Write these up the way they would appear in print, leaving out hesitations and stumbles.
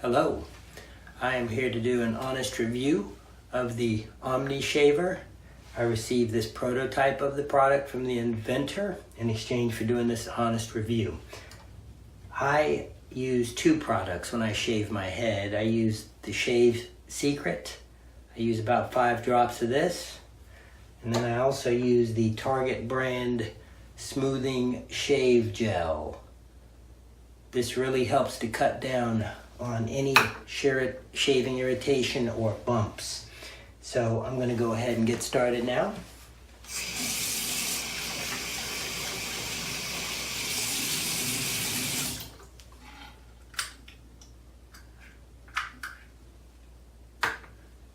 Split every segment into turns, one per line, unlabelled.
Hello, I am here to do an honest review of the OmniShaver. I received this prototype of the product from the inventor in exchange for doing this honest review. I use two products when I shave my head. I use the Shave Secret. I use about 5 drops of this. And then I also use the Target brand Smoothing Shave Gel. This really helps to cut down on any shaving irritation or bumps. So I'm going to go ahead and get started now.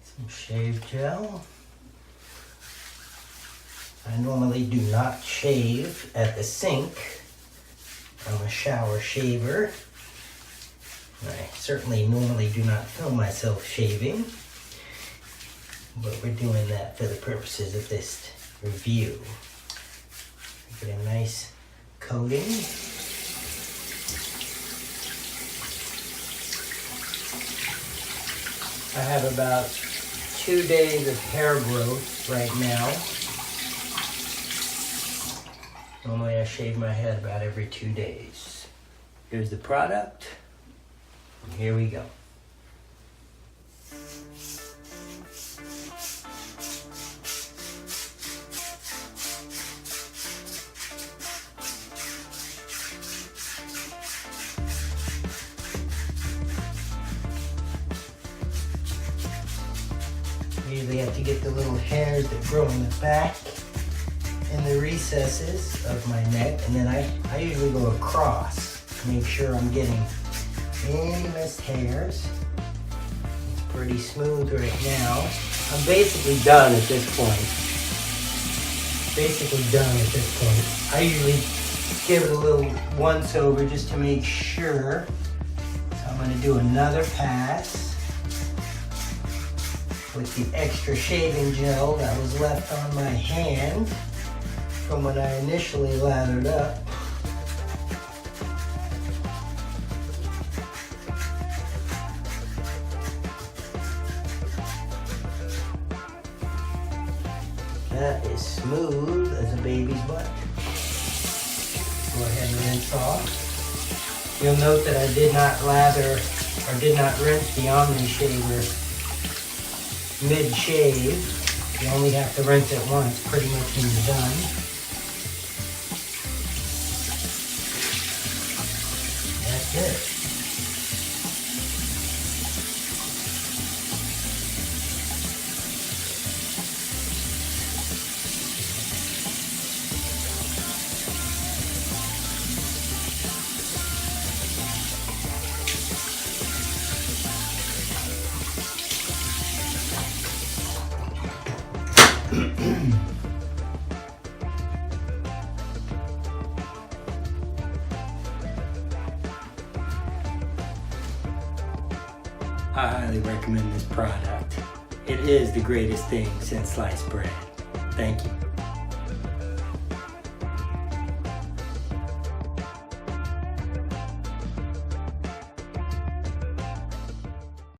Some shave gel. I normally do not shave at the sink. I'm a shower shaver. I certainly normally do not film myself shaving, but we're doing that for the purposes of this review. Get a nice coating. I have about 2 days of hair growth right now. Normally I shave my head about every 2 days. Here's the product. And here we go. You usually have to get the little hairs that grow in the back and the recesses of my neck, and then I usually go across to make sure I'm getting any missed hairs. It's pretty smooth right now. I'm basically done at this point. I usually give it a little once over just to make sure. So I'm going to do another pass with the extra shaving gel that was left on my hand from when I initially lathered up. That is smooth as a baby's butt. Go ahead and rinse off. You'll note that I did not lather or did not rinse the OmniShaver mid-shave. You only have to rinse it once pretty much when you're done. That's it. I highly recommend this product. It is the greatest thing since sliced bread. Thank you.